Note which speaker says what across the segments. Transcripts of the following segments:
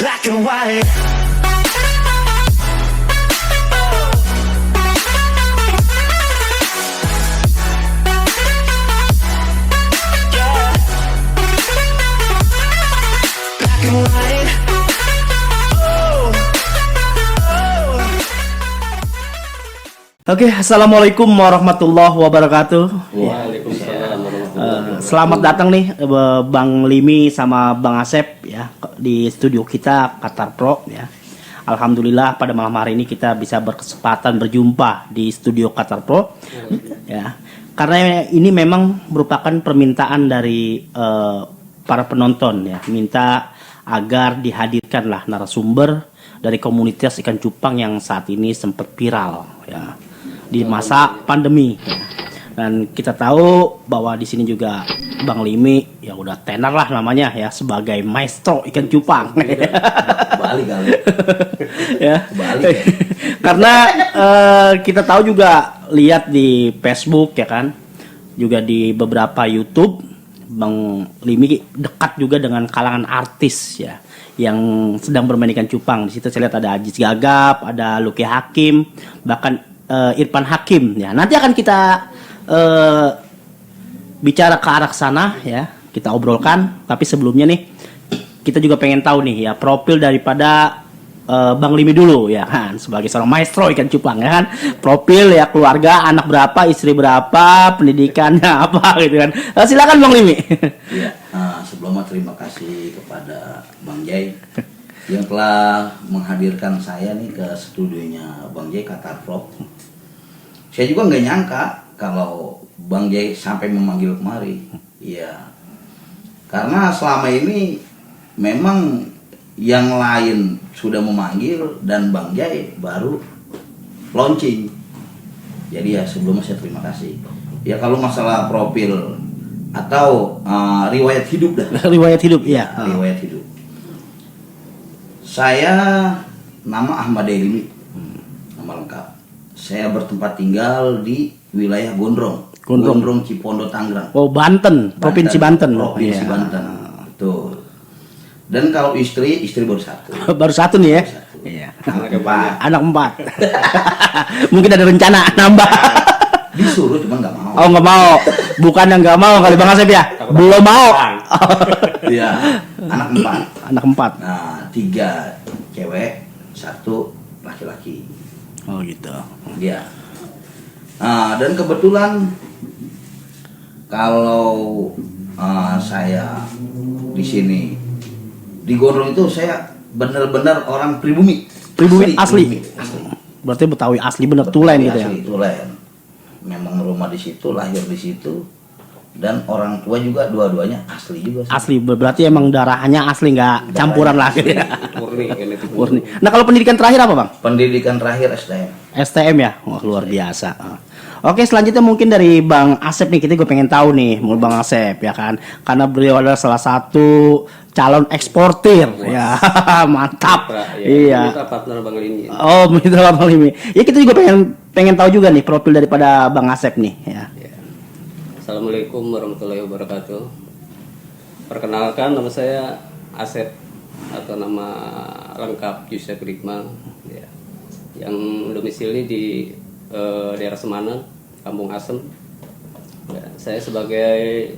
Speaker 1: black and white. Yeah. Black and white.
Speaker 2: Oke, assalamualaikum warahmatullahi wabarakatuh.
Speaker 3: Waalaikumsalam warahmatullahi
Speaker 2: Selamat datang nih Bang Limi sama Bang Asep ya di studio kita Qatar Pro ya. Alhamdulillah pada malam hari ini kita bisa berkesempatan berjumpa di studio Qatar Pro ya. Karena ini memang merupakan permintaan dari para penonton ya, minta agar dihadirkanlah narasumber dari komunitas ikan cupang yang saat ini sempat viral ya di masa pandemi. Dan kita tahu bahwa di sini juga Bang Limi ya udah tenar lah namanya ya sebagai maestro ikan cupang.
Speaker 3: Balik kali.
Speaker 2: Ya.
Speaker 3: Balik.
Speaker 2: Karena kita tahu juga lihat di Facebook ya kan, juga di beberapa YouTube Bang Limi dekat juga dengan kalangan artis ya yang sedang bermain ikan cupang. Di situ saya lihat ada Aziz Gagap, ada Luki Hakim, bahkan Irfan Hakim ya. Nanti akan kita bicara ke arah sana ya, kita obrolkan. Tapi sebelumnya nih kita juga pengen tahu nih ya profil daripada Bang Limi dulu ya kan, sebagai seorang maestro ikan cupang ya kan. Profil ya, keluarga, anak berapa, istri berapa, pendidikannya apa gitu kan. Silakan Bang Limi.
Speaker 3: Ya, sebelumnya terima kasih kepada Bang Jai yang telah menghadirkan saya nih ke studionya Bang Jai Qatar Pro. Saya juga nggak nyangka kalau Bang Jai sampai memanggil kemari. Iya, karena selama ini memang yang lain sudah memanggil dan Bang Jai baru launching. Jadi ya sebelumnya saya terima kasih. Ya kalau masalah profil atau riwayat hidup dah.
Speaker 2: Riwayat hidup ya.
Speaker 3: Riwayat hidup. Saya nama Ahmad Limi, nama lengkap. Saya bertempat tinggal di wilayah Gondrong Cipondo, Tangerang.
Speaker 2: Oh, Banten, Provinsi Banten.
Speaker 3: Provinsi Banten, betul. Dan kalau istri baru satu.
Speaker 2: Baru satu nih ya. Iya. Anak empat. Mungkin ada rencana nambah.
Speaker 3: Disuruh cuma nggak mau.
Speaker 2: Oh, nggak mau. Bukan yang nggak mau kali Bang Asep ya. Belum mau.
Speaker 3: Iya. Anak empat.
Speaker 2: Anak empat.
Speaker 3: Nah, 3 cewek, 1 laki-laki.
Speaker 2: Oh gitu.
Speaker 3: Iya. Nah, dan kebetulan kalau saya di sini di Gondrong itu saya benar-benar orang pribumi.
Speaker 2: Pribumi asli. Berarti Betawi asli bener tulen gitu ya.
Speaker 3: Asli tulen. Memang rumah di situ, lahir di situ. Dan orang tua juga dua-duanya asli juga.
Speaker 2: Asli, berarti emang darahnya asli, nggak campuran lah gitu ya.
Speaker 3: Murni.
Speaker 2: Nah kalau pendidikan terakhir apa Bang?
Speaker 3: Pendidikan terakhir STM.
Speaker 2: STM ya? Wah luar biasa. Oke, selanjutnya mungkin dari Bang Asep nih, kita gue pengen tahu nih, mulai Bang Asep ya kan, karena beliau adalah salah satu calon eksportir. Ya, mantap. Iya.
Speaker 4: Kita partner Bang Limi.
Speaker 2: Oh, mitra Bang Limi. Ya kita juga pengen tahu juga nih profil daripada Bang Asep nih. Ya.
Speaker 4: Assalamualaikum warahmatullahi wabarakatuh. Perkenalkan, nama saya Asep atau nama lengkap Yusef Rikmal ya, yang domisili di daerah Semanan, Kampung Asem. Ya, saya sebagai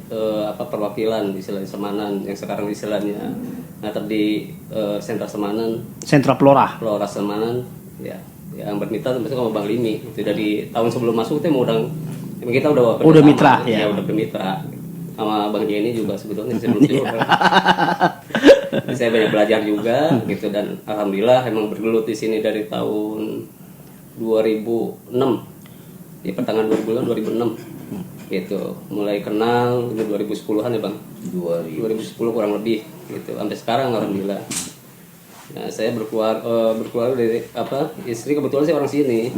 Speaker 4: perwakilan istilahnya Semanan yang sekarang istilahnya ngatur di sentra Semanan,
Speaker 2: Sentra Flora
Speaker 4: Semanan ya, yang bermitra tentu sama Bang Limi. Itu dari tahun sebelum masuk kita udah
Speaker 2: mitra ya.
Speaker 4: Udah bermitra sama Bang Jenny juga sebetulnya sebelum itu. Saya banyak belajar juga gitu, dan alhamdulillah emang bergelut di sini dari tahun 2006, di pertengahan 2006 gitu, mulai kenal itu 2010-an ya Bang, 2010 kurang lebih gitu sampai sekarang alhamdulillah. Nah, saya berkeluarga dari istri kebetulan saya orang sini.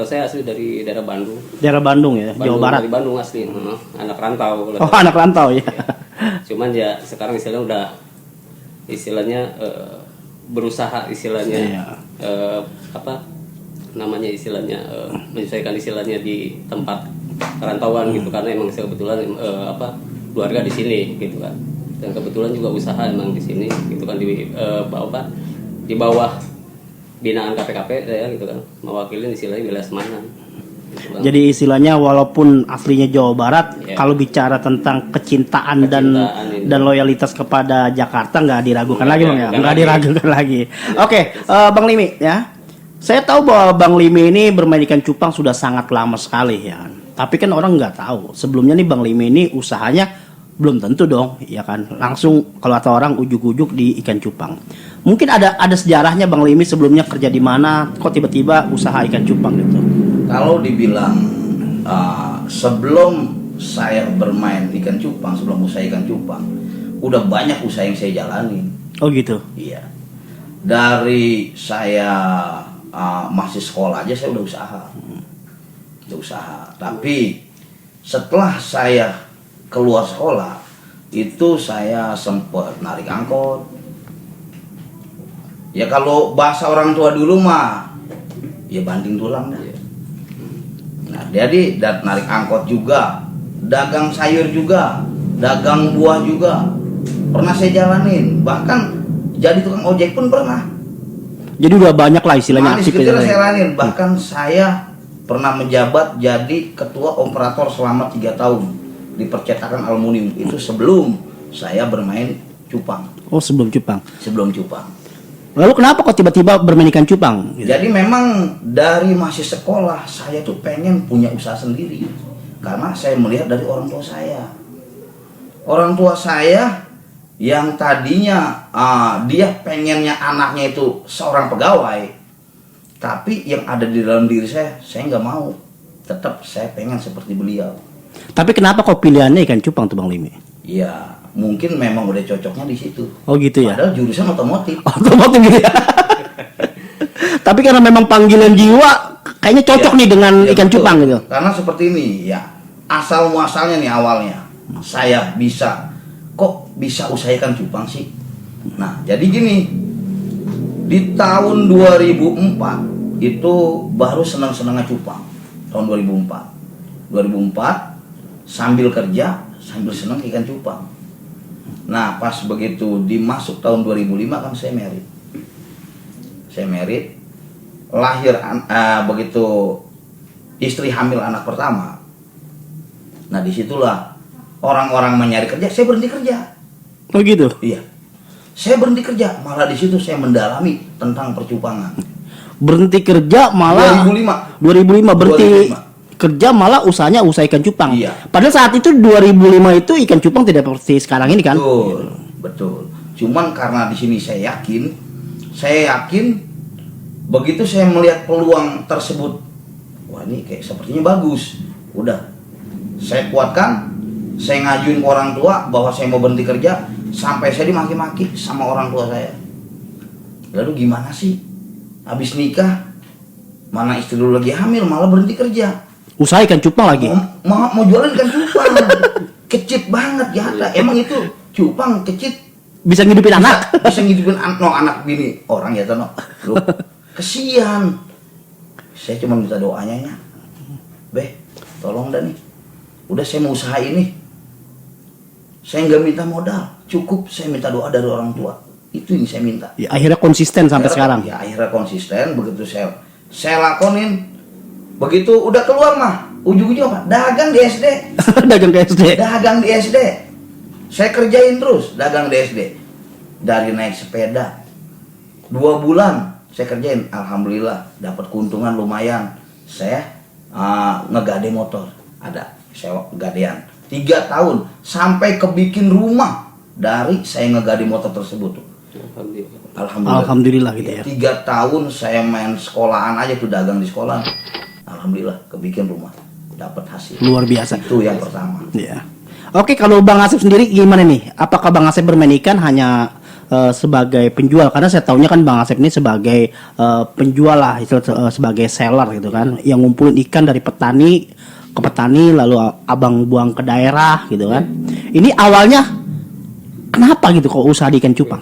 Speaker 4: Saya asli dari daerah Bandung.
Speaker 2: Daerah Bandung ya, Jawa Barat.
Speaker 4: Dari Bandung asli. Anak rantau.
Speaker 2: Oh, anak rantau ya.
Speaker 4: Cuman ya sekarang istilahnya berusaha istilahnya menyesuaikan istilahnya di tempat perantauan gitu, karena emang saya kebetulan keluarga di sini gitu kan, dan kebetulan juga usaha emang di sini gitu kan, di di bawah binaan KPKP ya gitu kan, mewakili istilahnya wilayah Semanan. Gitu, Bang.
Speaker 2: Jadi istilahnya walaupun aslinya Jawa Barat,
Speaker 4: Ya.
Speaker 2: kalau bicara tentang kecintaan dan
Speaker 4: ini.
Speaker 2: loyalitas kepada Jakarta nggak diragukan lagi Bang ya,
Speaker 4: Bukan
Speaker 2: nggak
Speaker 4: lagi.
Speaker 2: diragukan lagi. Oke, Bang Limi ya. Saya tahu bahwa Bang Limi ini bermain ikan cupang sudah sangat lama sekali ya kan. Tapi kan orang nggak tahu. Sebelumnya nih Bang Limi ini usahanya belum tentu dong, ya kan. Langsung kalau kata orang ujuk-ujuk di ikan cupang. Mungkin ada sejarahnya Bang Limi sebelumnya kerja di mana, kok tiba-tiba usaha ikan cupang gitu.
Speaker 3: Kalau dibilang sebelum saya bermain ikan cupang, sebelum usaha ikan cupang, udah banyak usaha yang saya jalani.
Speaker 2: Oh gitu.
Speaker 3: Iya. Dari saya masih sekolah aja saya udah usaha. Udah usaha. Tapi setelah saya keluar sekolah, itu saya sempat narik angkot. Ya kalau bahasa orang tua dulu mah, ya banting tulang dah. Nah, jadi narik angkot juga, dagang sayur juga, dagang buah juga, pernah saya jalanin. Bahkan jadi tukang ojek pun pernah.
Speaker 2: Jadi udah banyak lah istilahnya
Speaker 3: Manis
Speaker 2: aktif
Speaker 3: kecil
Speaker 2: ya.
Speaker 3: saya jalanin. Bahkan saya pernah menjabat jadi ketua operator selama 3 tahun di percetakan aluminium. Itu sebelum saya bermain cupang.
Speaker 2: Oh sebelum cupang.
Speaker 3: Sebelum cupang.
Speaker 2: Lalu kenapa kok tiba-tiba bermain ikan cupang? Gitu?
Speaker 3: Jadi memang dari masih sekolah saya tuh pengen punya usaha sendiri. Karena saya melihat dari orang tua saya. Orang tua saya yang tadinya dia pengennya anaknya itu seorang pegawai, tapi yang ada di dalam diri saya nggak mau. Tetap saya pengen seperti beliau.
Speaker 2: Tapi kenapa kok pilihannya ikan cupang tuh Bang Limi?
Speaker 3: Ya mungkin memang udah cocoknya di situ.
Speaker 2: Oh gitu ya.
Speaker 3: Padahal jurusan otomotif.
Speaker 2: Otomotif gitu ya. Tapi karena memang panggilan jiwa, kayaknya cocok
Speaker 3: Ya,
Speaker 2: nih dengan
Speaker 3: ya
Speaker 2: ikan
Speaker 3: betul.
Speaker 2: cupang gitu.
Speaker 3: Karena seperti ini ya, asal muasalnya nih awalnya saya kok bisa usaha ikan cupang sih. Nah jadi gini, di tahun 2004 itu baru senang-senangnya cupang. Tahun 2004 sambil kerja sambil senang ikan cupang. Nah pas begitu dimasuk tahun 2005 kan saya merit, lahir begitu istri hamil anak pertama. Nah disitulah orang-orang mencari kerja, saya berhenti kerja.
Speaker 2: Oh gitu.
Speaker 3: Iya, saya berhenti kerja, malah di situ saya mendalami tentang percupangan.
Speaker 2: Berhenti kerja malah
Speaker 3: 2005
Speaker 2: berhenti
Speaker 3: 2005.
Speaker 2: kerja malah usaha ikan cupang.
Speaker 3: Iya.
Speaker 2: Padahal saat itu 2005 itu ikan cupang tidak seperti sekarang ini kan.
Speaker 3: Betul. Cuman karena di sini saya yakin begitu saya melihat peluang tersebut, wah ini kayak sepertinya bagus. Udah, saya kuatkan, saya ngajuin ke orang tua bahwa saya mau berhenti kerja, sampai saya dimaki-maki sama orang tua saya. Lalu gimana sih? Habis nikah, mana istri dulu lagi hamil, malah berhenti kerja.
Speaker 2: Usaha ikan cupang lagi.
Speaker 3: Mau jualan ikan cupang. Kecit banget ya. Emang itu cupang kecit
Speaker 2: Bisa ngidupin anak.
Speaker 3: bisa ngidupin anak bini orang ya tono. Lu kesian. Saya cuma minta doanya ya. Beh, tolong dah nih. Udah saya mau usaha ini. Saya nggak minta modal, cukup saya minta doa dari orang tua. Itu yang saya minta.
Speaker 2: Ya, akhirnya konsisten sampai sekarang.
Speaker 3: Ya akhirnya konsisten. Begitu saya lakonin. Begitu udah keluar mah, ujung-ujungnya apa? Dagang di SD.
Speaker 2: Dagang ke SD.
Speaker 3: Dagang di SD. Saya kerjain terus dagang di SD. Dari naik sepeda 2 bulan saya kerjain, alhamdulillah dapat keuntungan lumayan. Saya ngegade motor, ada sewa gadean 3 tahun sampai kebikin rumah dari saya ngegade motor tersebut.
Speaker 2: Alhamdulillah gitu ya.
Speaker 3: 3 tahun saya main sekolahan aja tuh, dagang di sekolah. Alhamdulillah kebikin rumah, dapat hasil.
Speaker 2: Luar biasa.
Speaker 3: Itu yang pertama.
Speaker 2: Ya. Oke, kalau Bang Asep sendiri gimana nih? Apakah Bang Asep bermain ikan hanya sebagai penjual? Karena saya tahunya kan Bang Asep ini sebagai penjual lah, sebagai seller gitu kan, yang ngumpulin ikan dari petani ke petani, lalu abang buang ke daerah gitu kan. Ini awalnya kenapa gitu kok usaha di ikan cupang?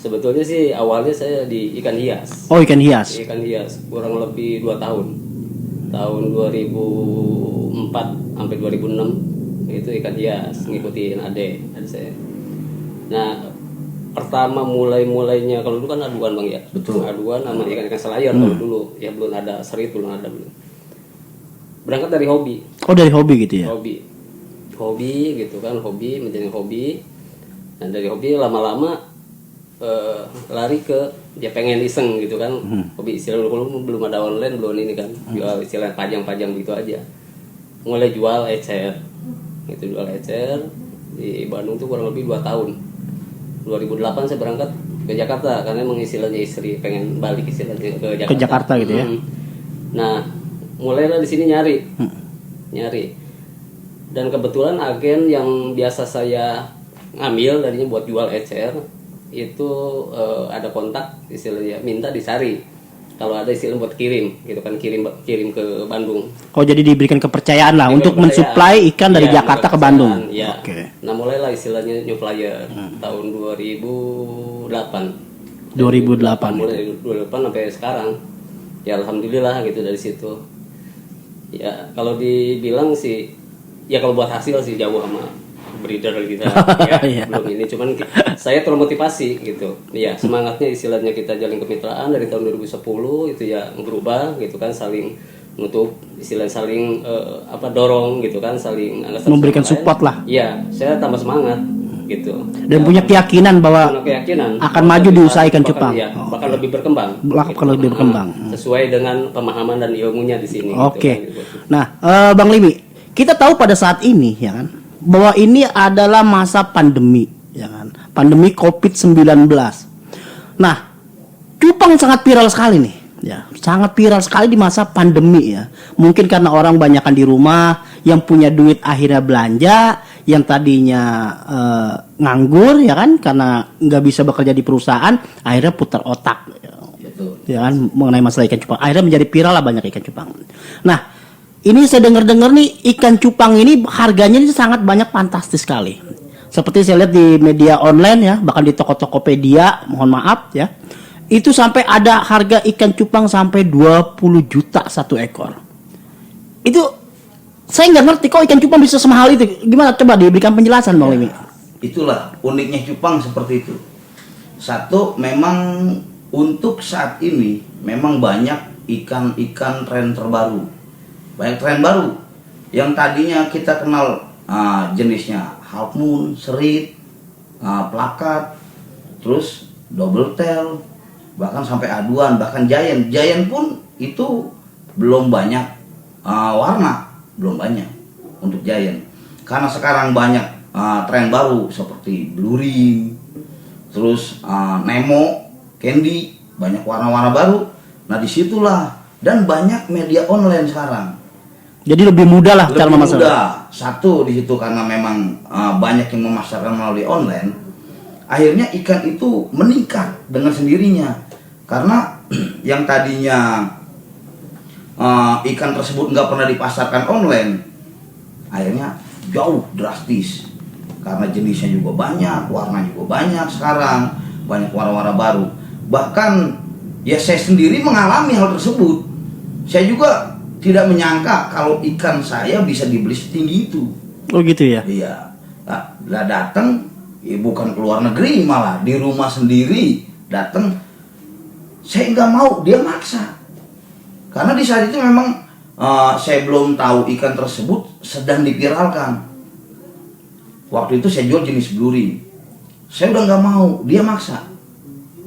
Speaker 4: Sebetulnya sih awalnya saya di ikan hias.
Speaker 2: Oh, ikan hias.
Speaker 4: Ikan hias kurang lebih 2 tahun. Tahun 2004 sampai 2006 itu ikan hias, ngikutin adik saya. Nah, pertama mulainya kalau dulu kan aduan Bang ya.
Speaker 3: Betul.
Speaker 4: Aduan sama ikan-ikan selayar kalau dulu ya belum ada serit, belum ada belum. Berangkat dari hobi.
Speaker 2: Oh, dari hobi gitu ya.
Speaker 4: Hobi gitu kan, hobi menjadi hobi. Dan dari hobi lama-lama lari ke dia pengen iseng gitu kan. Hobi istilah dulu belum ada online, belum ini kan. Jual istilah pajang-pajang gitu aja. Mulai jual ecer. Itu jual ecer di Bandung tuh kurang lebih 2 tahun. 2008 saya berangkat ke Jakarta karena emang istilahnya istri pengen balik istilahnya ke Jakarta.
Speaker 2: Ke Jakarta gitu ya.
Speaker 4: Nah, mulailah di sini nyari. Dan kebetulan agen yang biasa saya ngambil tadinya buat jual ecer itu ada kontak istilahnya minta dicari kalau ada istilah buat kirim gitu kan, kirim ke Bandung.
Speaker 2: Oh, jadi diberikan kepercayaan lah untuk
Speaker 4: Kepercayaan.
Speaker 2: mensuplai ikan dari
Speaker 4: Iya,
Speaker 2: Jakarta ke
Speaker 4: kepercayaan,
Speaker 2: Bandung.
Speaker 4: Ya.
Speaker 2: Oke.
Speaker 4: Nah, mulailah istilahnya new flyer tahun 2008.
Speaker 2: 2008
Speaker 4: mulai dari 2008 sampai sekarang. Ya alhamdulillah gitu dari situ. Ya kalau dibilang sih ya kalau buat hasil sih jauh sama breeder kita ya,
Speaker 2: Iya.
Speaker 4: belum ini cuman saya termotivasi gitu. Ya semangatnya istilahnya kita jalin kemitraan dari tahun 2010 itu ya berubah gitu kan, saling nutup istilah saling dorong gitu kan, saling
Speaker 2: Memberikan support lah.
Speaker 4: Iya, saya tambah semangat gitu.
Speaker 2: Dan punya keyakinan bahwa
Speaker 4: Punya keyakinan
Speaker 2: akan maju di usaha ikan cupang.
Speaker 4: Ya, bahkan lebih berkembang.
Speaker 2: Bahkan lebih berkembang.
Speaker 4: Sesuai dengan pemahaman dan ilmunya di sini.
Speaker 2: Oke.
Speaker 4: Gitu kan.
Speaker 2: Nah, Bang Limi, kita tahu pada saat ini ya kan bahwa ini adalah masa pandemi ya kan. Pandemi Covid-19. Nah, cupang sangat viral sekali nih. Ya, sangat viral sekali di masa pandemi ya. Mungkin karena orang banyakan di rumah, yang punya duit akhirnya belanja, yang tadinya nganggur ya kan karena nggak bisa bekerja di perusahaan, akhirnya putar otak.
Speaker 3: Gitu.
Speaker 2: Ya kan mengenai masalah ikan cupang, akhirnya menjadi viral lah banyak ikan cupang. Nah, ini saya dengar nih ikan cupang ini harganya ini sangat banyak, fantastis sekali. Seperti saya lihat di media online ya, bahkan di toko-tokopedia, mohon maaf ya, itu sampai ada harga ikan cupang sampai 20 juta satu ekor. Itu saya nggak ngerti kok ikan cupang bisa semahal itu. Gimana, coba diberikan penjelasan Bang Limi.
Speaker 3: Itulah uniknya cupang seperti itu. Satu, memang untuk saat ini memang banyak ikan-ikan tren terbaru. Banyak tren baru yang tadinya kita kenal jenisnya half moon, serit, plakat, terus double tail, bahkan sampai aduan, bahkan giant. Giant pun itu belum banyak warna, belum banyak untuk giant. Karena sekarang banyak tren baru seperti blue ring, terus Nemo, Candy, banyak warna-warna baru. Nah disitulah, dan banyak media online sekarang.
Speaker 2: Jadi lebih mudah lah cara
Speaker 3: Lebih
Speaker 2: memasarkan.
Speaker 3: mudah. Satu di situ karena memang banyak yang memasarkan melalui online. Akhirnya ikan itu meningkat dengan sendirinya. Karena yang tadinya ikan tersebut nggak pernah dipasarkan online, akhirnya jauh drastis. Karena jenisnya juga banyak, warna juga banyak sekarang, banyak warna-warna baru. Bahkan ya saya sendiri mengalami hal tersebut. Saya juga tidak menyangka kalau ikan saya bisa dibeli setinggi itu.
Speaker 2: Oh gitu ya.
Speaker 3: Iya. Lah datang, ya bukan ke luar negeri, malah di rumah sendiri datang. Saya nggak mau, dia maksa. Karena di saat itu memang saya belum tahu ikan tersebut sedang diviralkan. Waktu itu saya jual jenis blue ring. Saya udah nggak mau, dia maksa.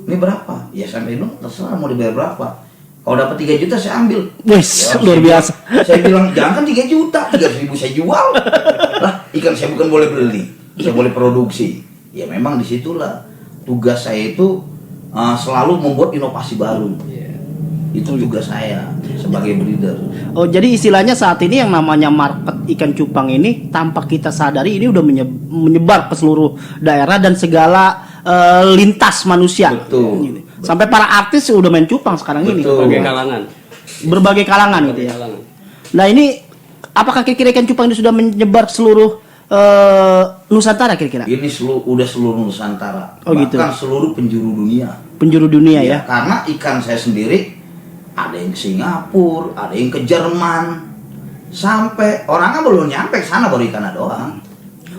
Speaker 3: Ini berapa? Ya sampai dong, terserah mau dibayar berapa. Kalau dapat 3 juta saya ambil.
Speaker 2: Wes,
Speaker 3: Ya,
Speaker 2: luar biasa.
Speaker 3: Saya bilang jangan 3 juta, 300.000 saya jual. Lah, ikan saya bukan boleh beli, saya boleh produksi. Ya memang disitulah tugas saya itu selalu membuat inovasi baru. Itu tugas saya sebagai breeder.
Speaker 2: Oh, jadi istilahnya saat ini yang namanya market ikan cupang ini tanpa kita sadari ini udah menyebar ke seluruh daerah dan segala lintas manusia.
Speaker 3: Betul.
Speaker 2: Gitu. Sampai para artis udah main cupang sekarang ini.
Speaker 3: Betul.
Speaker 4: Berbagai kalangan.
Speaker 2: Berbagai kalangan gitu ya.
Speaker 4: Kalangan.
Speaker 2: Nah, ini apakah kira-kira ikan cupang ini sudah menyebar ke seluruh Nusantara kira-kira?
Speaker 3: Ini udah seluruh Nusantara,
Speaker 2: Oh, gitu.
Speaker 3: bahkan seluruh penjuru dunia.
Speaker 2: Penjuru dunia ya.
Speaker 3: Karena ikan saya sendiri ada yang ke Singapura, ada yang ke Jerman, sampai orangnya belum nyampe ke sana baru ikannya doang.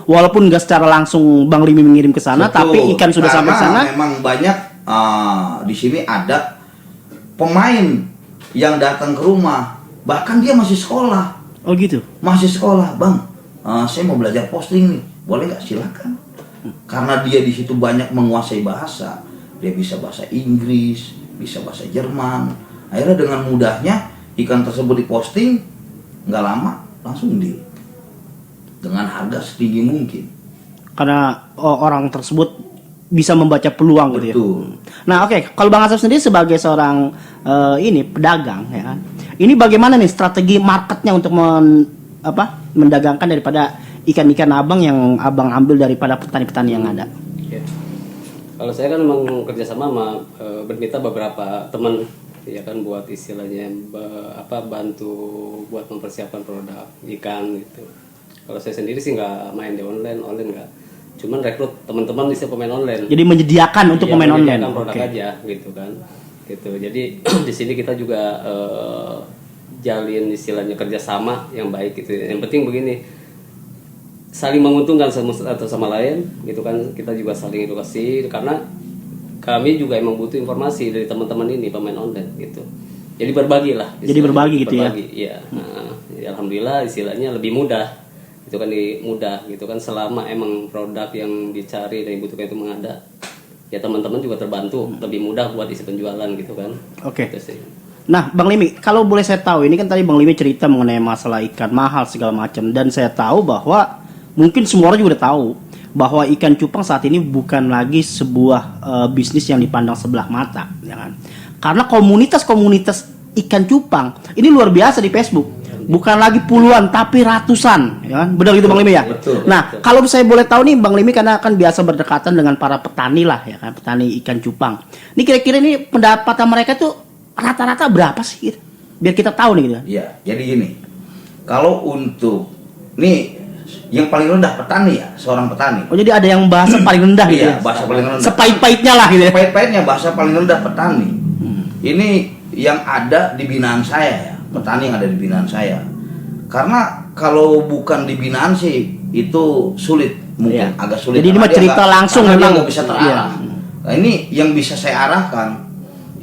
Speaker 2: Walaupun nggak secara langsung Bang Limi mengirim ke sana,
Speaker 3: Betul.
Speaker 2: tapi ikan sudah sampai
Speaker 3: Karena
Speaker 2: sana.
Speaker 3: memang banyak di sini ada pemain yang datang ke rumah, bahkan dia masih sekolah.
Speaker 2: Oh gitu.
Speaker 3: Masih sekolah, Bang. Saya mau belajar posting nih, boleh nggak? Silakan. Karena dia di situ banyak menguasai bahasa, dia bisa bahasa Inggris, bisa bahasa Jerman. Akhirnya dengan mudahnya ikan tersebut diposting, nggak lama langsung deal dengan harga setinggi mungkin.
Speaker 2: Karena orang tersebut bisa membaca peluang gitu ya.
Speaker 3: Betul.
Speaker 2: Nah, oke, kalau Bang Asep sendiri sebagai seorang pedagang ya kan. Ini bagaimana nih strategi marketnya untuk mendagangkan daripada ikan-ikan Abang yang Abang ambil daripada petani-petani yang ada?
Speaker 4: Ya. Kalau saya kan memang kerjasama sama bermitra beberapa teman ya kan buat istilahnya bantu buat mempersiapkan produk ikan gitu. Kalau saya sendiri sih nggak main di online nggak. Cuman rekrut teman-teman bisa pemain online.
Speaker 2: Jadi menyediakan untuk pemain online.
Speaker 4: Menyediakan produk
Speaker 2: Oke.
Speaker 4: aja gitu kan. Gitu. Jadi di sini kita juga jalin istilahnya kerjasama yang baik gitu. Yang penting begini, saling menguntungkan satu sama lain gitu kan. Kita juga saling edukasi karena kami juga emang butuh informasi dari teman-teman ini pemain online gitu. Jadi berbagi lah.
Speaker 2: Jadi berbagi gitu ya?
Speaker 4: Iya. Nah, ya alhamdulillah istilahnya lebih mudah. Itu kan mudah gitu kan selama emang produk yang dicari dan dibutuhkan itu mengada. Ya teman-teman juga terbantu, lebih mudah buat isi penjualan gitu kan.
Speaker 2: Oke.
Speaker 4: Gitu sih.
Speaker 2: Nah, Bang Limi, kalau boleh saya tahu, ini kan tadi Bang Limi cerita mengenai masalah ikan mahal segala macam, dan saya tahu bahwa mungkin semua orang juga udah tahu bahwa ikan cupang saat ini bukan lagi sebuah bisnis yang dipandang sebelah mata, ya kan? Karena komunitas-komunitas ikan cupang ini luar biasa di Facebook. Bukan lagi puluhan tapi ratusan, ya kan? Benar gitu Bang Limi ya?
Speaker 3: Betul.
Speaker 2: Nah, kalau saya boleh tahu nih Bang Limi, karena kan biasa berdekatan dengan para petani lah, ya kan, petani ikan cupang. Ini kira-kira ini pendapatan mereka tuh rata-rata berapa sih? Gitu? Biar kita tahu nih gitu.
Speaker 3: Iya, jadi gini. Kalau untuk nih yang paling rendah petani ya, seorang petani.
Speaker 2: Oh, jadi ada yang bahasa paling rendah gitu
Speaker 3: Iya,
Speaker 2: ya?
Speaker 3: bahasa paling rendah.
Speaker 2: Sepahit-pahitnya lah gitu ya?
Speaker 3: Pahit-pahitnya bahasa paling rendah petani. Ini yang ada di binaan saya ya, petani yang ada di binaan saya. Karena kalau bukan di binaan sih itu sulit, mungkin
Speaker 2: Iya.
Speaker 3: agak sulit.
Speaker 2: Jadi ini
Speaker 3: Karena
Speaker 2: mah
Speaker 3: dia
Speaker 2: cerita
Speaker 3: nggak-
Speaker 2: langsung
Speaker 3: karena dia
Speaker 2: memang.
Speaker 3: nggak bisa terarah.
Speaker 2: Iya.
Speaker 3: Nah, ini yang bisa saya arahkan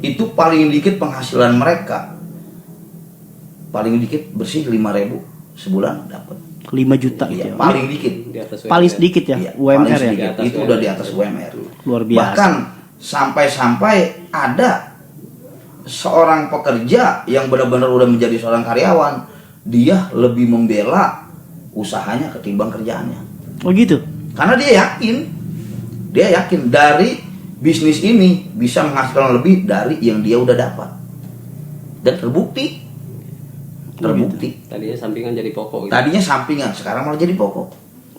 Speaker 3: itu paling dikit penghasilan mereka. Paling dikit bersih 5.000 sebulan dapat.
Speaker 2: 5 juta gitu
Speaker 3: Iya,
Speaker 2: ya?
Speaker 3: paling dikit.
Speaker 4: Di atas
Speaker 2: Paling
Speaker 4: UMR.
Speaker 2: sedikit ya?
Speaker 3: Iya,
Speaker 2: UMR
Speaker 3: paling
Speaker 2: ya?
Speaker 3: sedikit.
Speaker 4: Di atas
Speaker 3: Itu
Speaker 4: UMR.
Speaker 3: udah di atas UMR.
Speaker 2: Luar biasa.
Speaker 3: Bahkan sampai-sampai ada seorang pekerja yang benar-benar udah menjadi seorang karyawan, dia lebih membela usahanya ketimbang kerjaannya.
Speaker 2: Oh gitu?
Speaker 3: Karena dia yakin dari bisnis ini bisa menghasilkan lebih dari yang dia udah dapat. Dan terbukti.
Speaker 4: Tadinya sampingan jadi pokok gitu.
Speaker 3: Tadinya sampingan, sekarang malah jadi pokok.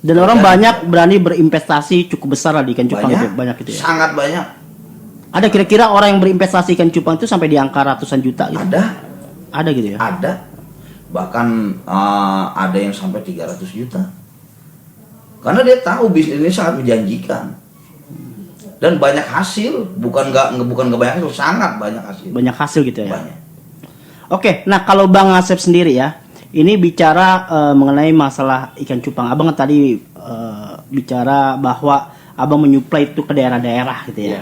Speaker 2: Dan orang
Speaker 3: Jadi-
Speaker 2: banyak berani berinvestasi cukup besar lah di ikan cupang itu. Banyak gitu ya?
Speaker 3: Sangat banyak.
Speaker 2: Ada kira-kira orang yang berinvestasi ikan cupang itu sampai di angka ratusan juta gitu? Ada gitu ya?
Speaker 3: Ada. Bahkan ada yang sampai 300 juta. Karena dia tahu bisnis ini sangat menjanjikan. Dan banyak hasil, bukan nggak banyak hasil, sangat banyak hasil.
Speaker 2: Banyak hasil gitu ya?
Speaker 3: Banyak.
Speaker 2: Oke, nah kalau Bang Asep sendiri ya, ini bicara mengenai masalah ikan cupang. Abang kan tadi bicara bahwa Abang menyuplai itu ke daerah-daerah gitu ya.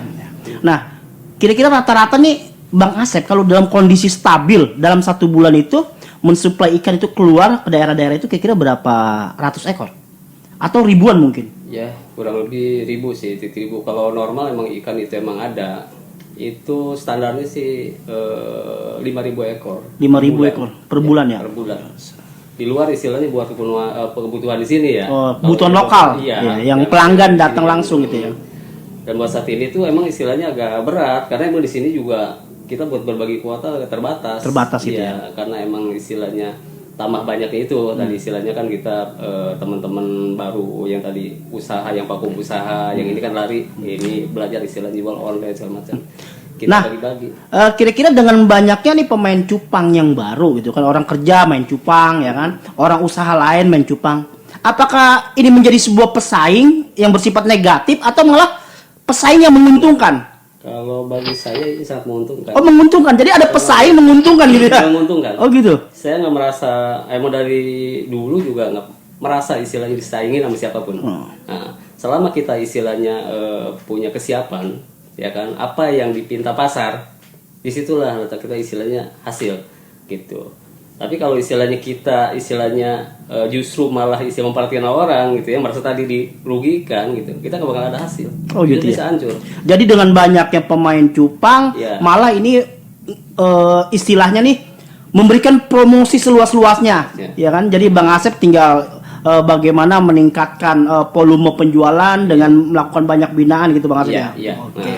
Speaker 2: Nah, kira-kira rata-rata nih Bang Asep kalau dalam kondisi stabil dalam 1 bulan itu mensuplai ikan itu keluar ke daerah-daerah itu kira-kira berapa ratus ekor? Atau ribuan mungkin?
Speaker 4: Ya kurang lebih 1.000 sih, 1.000. Kalau normal emang ikan itu emang ada. Itu standarnya sih 5.000 ekor.
Speaker 2: 5.000 ekor per bulan ya?
Speaker 4: Per bulan. Di luar istilahnya buat kebutuhan di sini ya.
Speaker 2: Oh,
Speaker 4: Kalau
Speaker 2: kebutuhan
Speaker 4: yang
Speaker 2: lokal.
Speaker 4: Iya.
Speaker 2: Ya, yang pelanggan datang langsung gitu ya.
Speaker 4: Dan buat saat ini tuh emang istilahnya agak berat karena emang di sini juga kita buat berbagi kuota agak terbatas.
Speaker 2: Terbatas gitu
Speaker 4: Iya,
Speaker 2: ya.
Speaker 4: karena emang istilahnya tambah banyaknya itu tadi istilahnya kan kita teman-teman baru yang tadi usaha yang vakum usaha yang ini kan lari ini belajar istilahnya jual online segala macam. Kita
Speaker 2: Nah,
Speaker 4: bagi-bagi.
Speaker 2: Kira-kira dengan banyaknya nih pemain cupang yang baru gitu kan, orang kerja main cupang ya kan, orang usaha lain main cupang. Apakah ini menjadi sebuah pesaing yang bersifat negatif atau malah pesaing yang menguntungkan?
Speaker 4: Kalau bagi saya ini sangat menguntungkan.
Speaker 2: Oh, menguntungkan. Jadi ada pesaing menguntungkan gitu ya.
Speaker 4: Menguntungkan.
Speaker 2: Oh gitu.
Speaker 4: Saya nggak merasa emang dari dulu juga nggak merasa istilahnya disaingi sama siapapun. Nah, selama kita istilahnya punya kesiapan, ya kan, apa yang dipinta pasar, disitulah letak kita istilahnya hasil gitu. Tapi kalau istilahnya kita justru malah istilah memperhatikan orang gitu ya, merasa tadi dirugikan gitu, kita nggak bakal ada hasil.
Speaker 2: Oh gitu
Speaker 4: bisa
Speaker 2: ya.
Speaker 4: hancur.
Speaker 2: Jadi dengan banyaknya pemain cupang,
Speaker 4: Ya.
Speaker 2: malah ini istilahnya nih memberikan promosi seluas-luasnya, ya kan? Jadi Bang Asep tinggal bagaimana meningkatkan volume penjualan dengan melakukan banyak binaan gitu Bang Asep ya.
Speaker 4: Iya.
Speaker 2: Oke.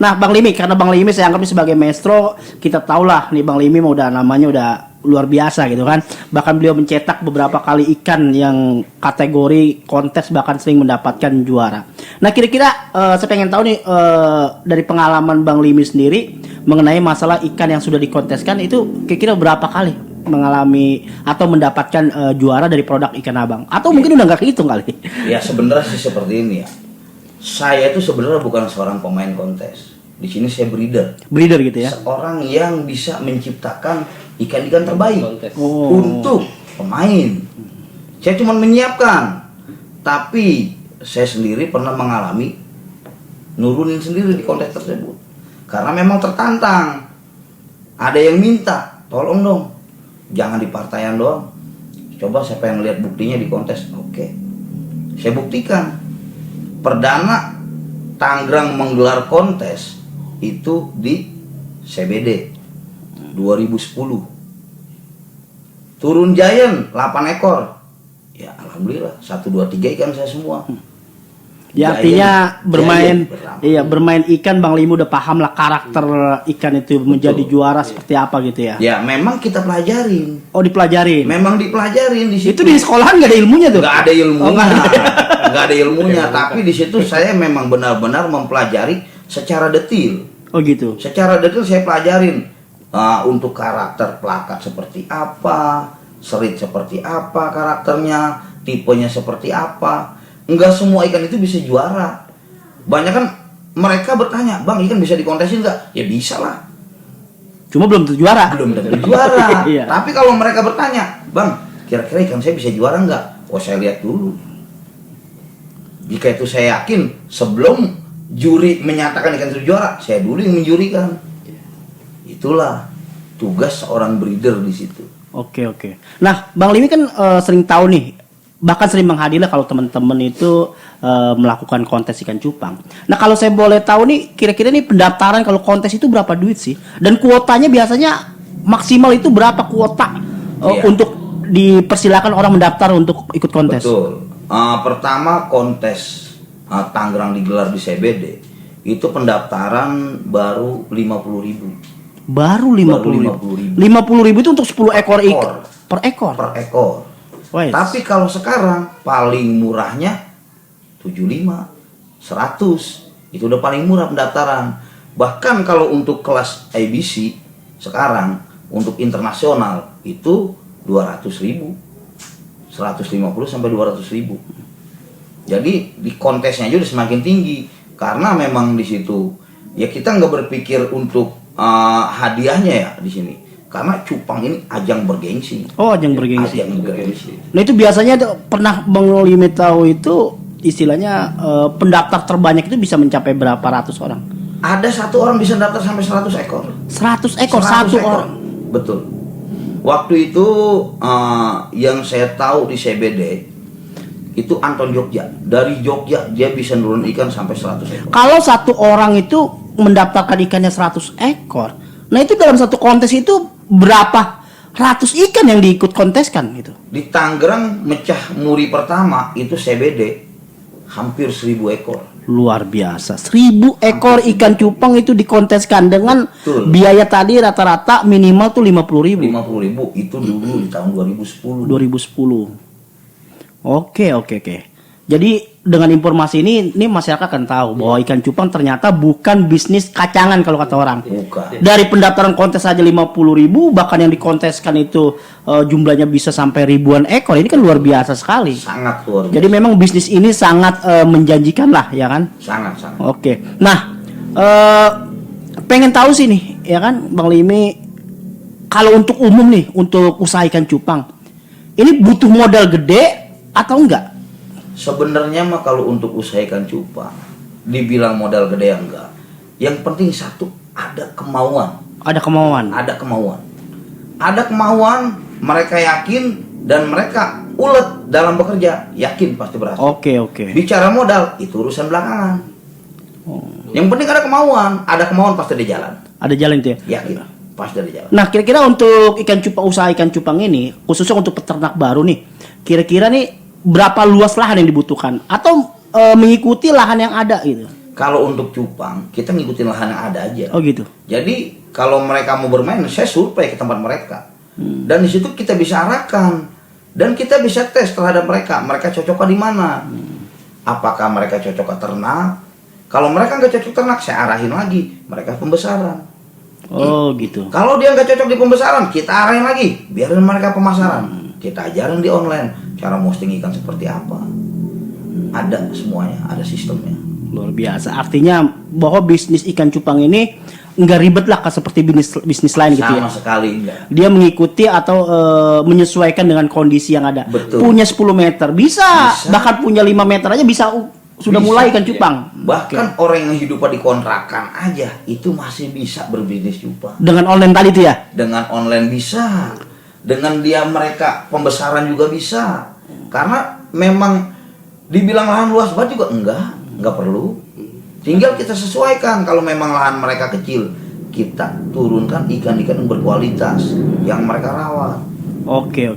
Speaker 2: Nah, Bang Limi, karena Bang Limi saya anggap ini sebagai maestro, kita tahulah nih Bang Limi udah namanya udah luar biasa gitu kan. Bahkan beliau mencetak beberapa kali ikan yang kategori kontes, bahkan sering mendapatkan juara. Nah, kira-kira saya pengen tahu nih dari pengalaman Bang Limi sendiri mengenai masalah ikan yang sudah dikonteskan itu kira-kira berapa kali mengalami atau mendapatkan juara dari produk ikan abang, atau mungkin udah nggak kehitung kali.
Speaker 3: Ya sebenarnya sih seperti ini ya. Saya itu sebenarnya bukan seorang pemain kontes. Di sini saya breeder.
Speaker 2: Breeder gitu ya.
Speaker 3: Seorang yang bisa menciptakan ikan-ikan terbaik
Speaker 4: Kontes.
Speaker 3: untuk pemain. Saya cuma menyiapkan. Tapi saya sendiri pernah mengalami nurunin sendiri di kontes tersebut. Karena memang tertantang. Ada yang minta, tolong dong, jangan di partaian doang. Coba saya pengen lihat buktinya di kontes. Oke. Saya buktikan. Perdana Tangerang menggelar kontes itu di CBD 2010. Turun Giant 8 ekor. Ya alhamdulillah 1 2 3 ikan saya semua.
Speaker 2: Ya artinya bermain ikan Bang Limi udah paham lah karakter ikan itu menjadi juara seperti apa gitu ya.
Speaker 3: Ya memang kita pelajarin.
Speaker 2: Oh, dipelajarin.
Speaker 3: Memang dipelajarin di situ.
Speaker 2: Itu di sekolahan nggak ada ilmunya tuh?
Speaker 3: Nggak ada ilmunya.
Speaker 2: Oh, nggak ada.
Speaker 3: Nggak ada ilmunya. Tapi di situ saya memang benar-benar mempelajari secara detil.
Speaker 2: Oh gitu.
Speaker 3: Secara detil saya pelajarin untuk karakter pelakat seperti apa, serit seperti apa karakternya, tipenya seperti apa. Enggak semua ikan itu bisa juara. Banyak kan mereka bertanya, Bang ikan bisa dikontesin nggak? Ya bisa lah.
Speaker 2: Cuma belum tentu juara.
Speaker 3: Belum tentu juara.
Speaker 2: Iya.
Speaker 3: Tapi kalau mereka bertanya, Bang kira-kira ikan saya bisa juara nggak? Oh saya lihat dulu. Jika itu saya yakin sebelum juri menyatakan ikan itu juara, saya dulu yang menjurikan. Itulah tugas seorang breeder di situ.
Speaker 2: Oke. Nah, Bang Limi kan sering tahu nih, bahkan sering menghadiri kalau teman-teman itu melakukan kontes ikan cupang. Nah, kalau saya boleh tahu nih, kira-kira nih pendaftaran kalau kontes itu berapa duit sih? Dan kuotanya biasanya maksimal itu berapa kuota untuk dipersilakan orang mendaftar untuk ikut kontes?
Speaker 3: Betul. Pertama kontes Tangerang digelar di CBD itu pendaftaran baru 50.000.
Speaker 2: Baru 50.000. 50.000 itu untuk 10 ekor ikan per ekor.
Speaker 3: Per ekor.
Speaker 2: Wais.
Speaker 3: Tapi kalau sekarang paling murahnya 75, 100. Itu udah paling murah pendaftaran. Bahkan kalau untuk kelas ABC sekarang untuk internasional itu 200.000. 150 sampai 200.000. Jadi di kontesnya aja udah semakin tinggi karena memang di situ ya kita nggak berpikir untuk hadiahnya ya di sini karena cupang ini ajang bergengsi.
Speaker 2: Oh, ajang bergengsi.
Speaker 3: Ajang bergengsi.
Speaker 2: Nah itu biasanya pernah Bang Limi tahu itu istilahnya pendaftar terbanyak itu bisa mencapai berapa ratus orang?
Speaker 3: Ada satu orang bisa daftar sampai 100 ekor.
Speaker 2: 100 ekor
Speaker 3: 100
Speaker 2: satu
Speaker 3: ekor.
Speaker 2: orang.
Speaker 3: Betul. Waktu itu yang saya tahu di CBD itu Anton Jogja. Dari Jogja dia bisa nurun ikan sampai 100 ekor.
Speaker 2: Kalau satu orang itu mendaftarkan ikannya 100 ekor. Nah itu dalam satu kontes itu berapa ratus ikan yang diikut konteskan gitu?
Speaker 3: Di Tangerang mecah muri pertama itu CBD hampir 1.000 ekor.
Speaker 2: Luar biasa. 1.000 ekor ikan cupang itu dikonteskan dengan
Speaker 3: Betul.
Speaker 2: biaya tadi rata-rata minimal tuh 50.000.
Speaker 3: 50.000 itu dulu di tahun 2010.
Speaker 2: 2010. Oke. Jadi dengan informasi ini masyarakat akan tahu bahwa ikan cupang ternyata bukan bisnis kacangan kalau kata orang.
Speaker 3: Bukan.
Speaker 2: Dari pendaftaran kontes saja 50.000, bahkan yang dikonteskan itu jumlahnya bisa sampai ribuan ekor. Ini kan luar biasa sekali.
Speaker 3: Sangat luar biasa.
Speaker 2: Jadi memang bisnis ini sangat menjanjikan lah, ya kan?
Speaker 3: Sangat.
Speaker 2: Oke. Nah, pengen tahu sih nih, ya kan, Bang Limi, kalau untuk umum nih, untuk usaha ikan cupang, ini butuh modal gede atau enggak?
Speaker 3: Sebenarnya mah kalau untuk usaha ikan cupang, dibilang modal gede enggak. Yang penting satu, ada kemauan.
Speaker 2: Ada kemauan.
Speaker 3: Ada kemauan. Ada kemauan, mereka yakin dan mereka ulet dalam bekerja, yakin pasti berhasil.
Speaker 2: Oke.
Speaker 3: Bicara modal itu urusan belakangan.
Speaker 2: Oh.
Speaker 3: Yang penting ada kemauan pasti di jalan.
Speaker 2: Ada jalan itu ya.
Speaker 3: Yakin, pasti di jalan.
Speaker 2: Nah, kira-kira untuk usaha ikan cupang ini, khususnya untuk peternak baru nih, kira-kira nih berapa luas lahan yang dibutuhkan? Atau mengikuti lahan yang ada gitu?
Speaker 3: Kalau untuk cupang, kita ngikutin lahan yang ada aja.
Speaker 2: Oh gitu.
Speaker 3: Jadi kalau mereka mau bermain, saya survei ke tempat mereka. Dan di situ kita bisa arahkan dan kita bisa tes terhadap mereka. Mereka cocoknya di mana? Apakah mereka cocok ke ternak? Kalau mereka nggak cocok ternak, saya arahin lagi. Mereka pembesaran.
Speaker 2: Oh gitu.
Speaker 3: Kalau dia nggak cocok di pembesaran, kita arahin lagi. Biarin mereka pemasaran. Kita ajarin di online cara posting ikan seperti apa. Ada semuanya, ada sistemnya.
Speaker 2: Luar biasa. Artinya bahwa bisnis ikan cupang ini nggak ribet lah seperti bisnis lain gitu ya.
Speaker 3: Sama sekali enggak.
Speaker 2: Dia mengikuti atau menyesuaikan dengan kondisi yang ada.
Speaker 3: Betul.
Speaker 2: Punya 10 meter bisa. Bahkan punya 5 meter aja bisa sudah
Speaker 3: Bisa,
Speaker 2: mulai ikan cupang.
Speaker 3: Bahkan orang yang hidup di kontrakan aja itu masih bisa berbisnis cupang.
Speaker 2: Dengan online tadi itu ya.
Speaker 3: Dengan online bisa. Dengan mereka pembesaran juga bisa. Karena memang dibilang lahan luas banget juga enggak perlu. Tinggal kita sesuaikan. Kalau memang lahan mereka kecil, kita turunkan ikan-ikan yang berkualitas yang mereka rawat.
Speaker 2: Oke.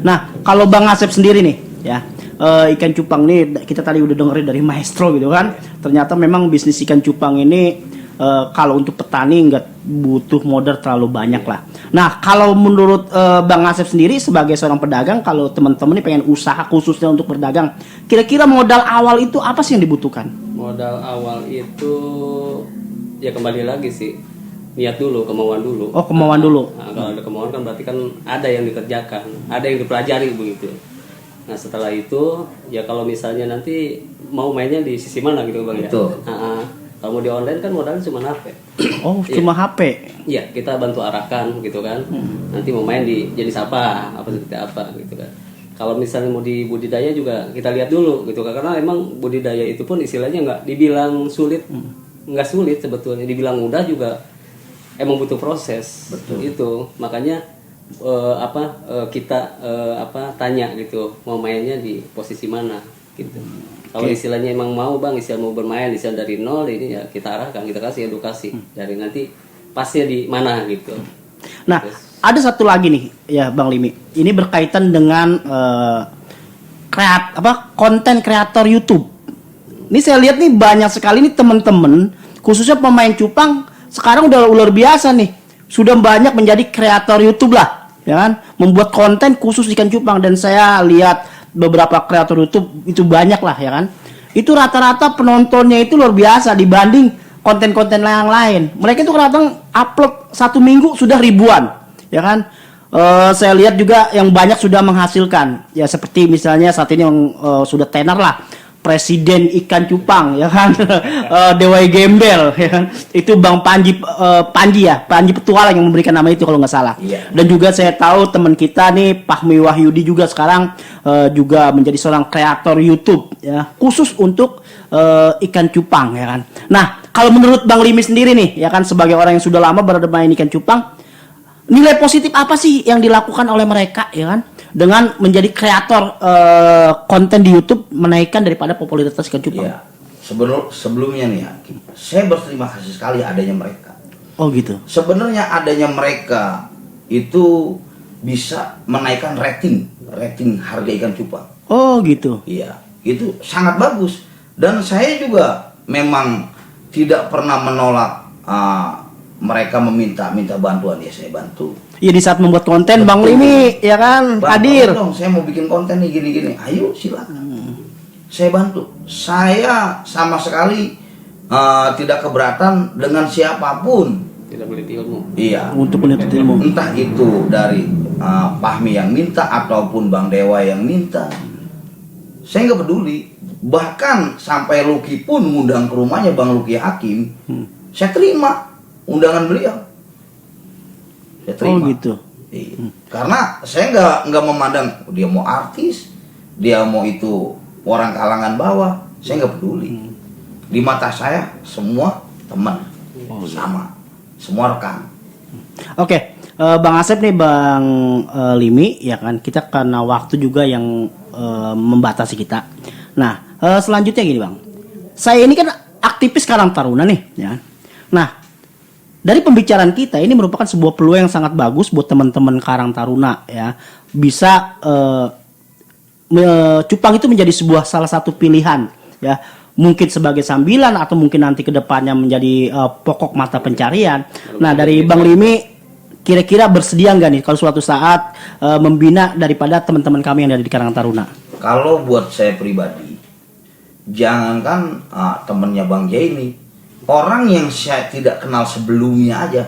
Speaker 2: Nah, kalau Bang Asep sendiri nih, ya, ikan cupang nih kita tadi udah dengerin dari maestro gitu kan. Ternyata memang bisnis ikan cupang ini kalau untuk petani nggak butuh modal terlalu banyak lah. Nah, kalau menurut Bang Asep sendiri sebagai seorang pedagang, kalau teman-teman ini pengen usaha khususnya untuk berdagang, kira-kira modal awal itu apa sih yang dibutuhkan?
Speaker 4: Modal awal itu ya kembali lagi sih, niat dulu, kemauan dulu.
Speaker 2: Oh, kemauan dulu.
Speaker 4: Nah, kalau ada kemauan kan berarti kan ada yang dikerjakan, ada yang dipelajari begitu. Nah, setelah itu ya kalau misalnya nanti mau mainnya di sisi mana gitu Bang ya.
Speaker 3: Betul.
Speaker 4: Kalau mau di online kan modalnya cuma HP.
Speaker 2: Oh, cuma HP.
Speaker 4: Iya, kita bantu arahkan gitu kan. Nanti mau main di jenis apa seperti apa gitu kan. Kalau misalnya mau di budidaya juga kita lihat dulu gitu kan. Karena emang budidaya itu pun istilahnya nggak dibilang sulit, nggak sulit sebetulnya. Dibilang mudah juga emang butuh proses.
Speaker 3: Betul.
Speaker 4: Itu makanya kita tanya gitu mau mainnya di posisi mana gitu. Kalau istilahnya emang mau Bang, istilah mau bermain istilah dari nol ini ya kita arahkan, kita kasih edukasi dari nanti pasnya di mana gitu.
Speaker 2: Nah, ada satu lagi nih ya Bang Limi. Ini berkaitan dengan konten kreator YouTube. Ini saya lihat nih banyak sekali nih teman-teman, khususnya pemain cupang sekarang udah luar biasa nih. Sudah banyak menjadi kreator YouTube lah, ya kan? Membuat konten khusus ikan cupang dan saya lihat beberapa kreator YouTube itu banyak lah ya kan. Itu rata-rata penontonnya itu luar biasa dibanding konten-konten yang lain. Mereka itu kadang upload 1 minggu sudah ribuan, ya kan. Saya lihat juga yang banyak sudah menghasilkan. Ya seperti misalnya saat ini yang sudah tenar lah, Presiden ikan cupang, ya kan. Dewai Gembel, ya kan. Itu Bang Panji Petualang yang memberikan nama itu kalau nggak salah.
Speaker 3: Iya.
Speaker 2: Dan juga saya tahu teman kita nih Fahmi Wahyudi juga sekarang juga menjadi seorang kreator YouTube ya, khusus untuk ikan cupang ya kan. Nah, kalau menurut Bang Limi sendiri nih ya kan sebagai orang yang sudah lama bermain ikan cupang, nilai positif apa sih yang dilakukan oleh mereka ya kan dengan menjadi kreator konten di YouTube menaikkan daripada popularitas ikan cupang?
Speaker 3: Iya. Sebelumnya nih ya, saya berterima kasih sekali adanya mereka.
Speaker 2: Oh gitu.
Speaker 3: Sebenarnya adanya mereka itu bisa menaikkan rating harga ikan cupang.
Speaker 2: Oh gitu.
Speaker 3: Iya, itu sangat bagus. Dan saya juga memang tidak pernah menolak mereka meminta bantuan, ya saya bantu.
Speaker 2: Ya di saat membuat konten Bang Limi ya kan hadir.
Speaker 3: Dong, saya mau bikin konten nih gini-gini. Ayo silakan. Saya bantu. Saya sama sekali tidak keberatan dengan siapapun.
Speaker 4: Tidak boleh ilmu.
Speaker 3: Iya.
Speaker 2: Untuk menuntut ilmu.
Speaker 3: Entah itu dari Fahmi yang minta ataupun Bang Dewa yang minta. Saya nggak peduli. Bahkan sampai Lucky pun ngundang ke rumahnya Bang Lucky Hakim. Saya terima undangan beliau. Saya terima.
Speaker 2: Oh gitu.
Speaker 3: Iya. Karena saya nggak memandang dia mau artis, dia mau itu orang kalangan bawah, saya nggak peduli. Di mata saya semua teman, sama, semua rekan.
Speaker 2: Oke, Bang Asep nih, Bang Limi, ya kan, kita karena waktu juga yang membatasi kita. Nah, selanjutnya gini Bang, saya ini kan aktivis Karang Taruna nih, ya. Nah, dari pembicaraan kita ini merupakan sebuah peluang yang sangat bagus buat teman-teman Karang Taruna, ya, bisa cupang itu menjadi sebuah salah satu pilihan, ya, mungkin sebagai sambilan atau mungkin nanti kedepannya menjadi pokok mata pencarian. Nah, dari Bang Limi, kira-kira bersedia nggak nih kalau suatu saat membina daripada teman-teman kami yang ada di Karang Taruna?
Speaker 3: Kalau buat saya pribadi, jangankan temennya Bang Jai ini, orang yang saya tidak kenal sebelumnya aja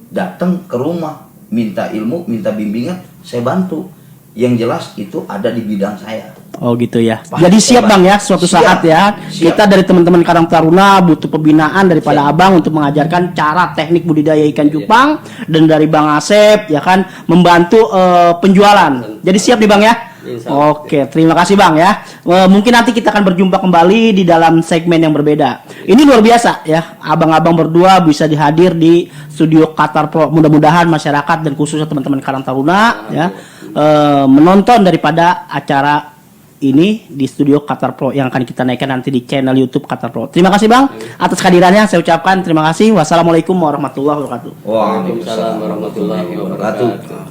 Speaker 3: datang ke rumah, minta ilmu, minta bimbingan, saya bantu. Yang jelas itu ada di bidang saya.
Speaker 2: Oh gitu ya.
Speaker 3: Pasti
Speaker 2: Jadi siap
Speaker 3: saya
Speaker 2: Bang ya,
Speaker 3: bantu.
Speaker 2: suatu
Speaker 3: Siap.
Speaker 2: saat ya.
Speaker 3: Siap.
Speaker 2: Kita dari teman-teman Karang Taruna butuh pembinaan daripada
Speaker 3: Siap.
Speaker 2: Abang untuk mengajarkan cara teknik budidaya ikan cupang, dan dari Bang Asep ya kan membantu penjualan. Jadi siap nih Bang ya.
Speaker 4: Insya Allah.
Speaker 2: Oke, terima kasih Bang ya. Mungkin nanti kita akan berjumpa kembali di dalam segmen yang berbeda. Ini luar biasa ya, abang-abang berdua bisa dihadir di studio Qatar Pro. Mudah-mudahan masyarakat dan khususnya teman-teman Karang Taruna ya menonton daripada acara ini di studio Qatar Pro yang akan kita naikkan nanti di channel YouTube Qatar Pro. Terima kasih Bang atas kehadirannya. Saya ucapkan terima kasih. Wassalamualaikum warahmatullahi wabarakatuh.
Speaker 3: Waalaikumsalam
Speaker 4: Waalaikumsalam warahmatullahi wabarakatuh.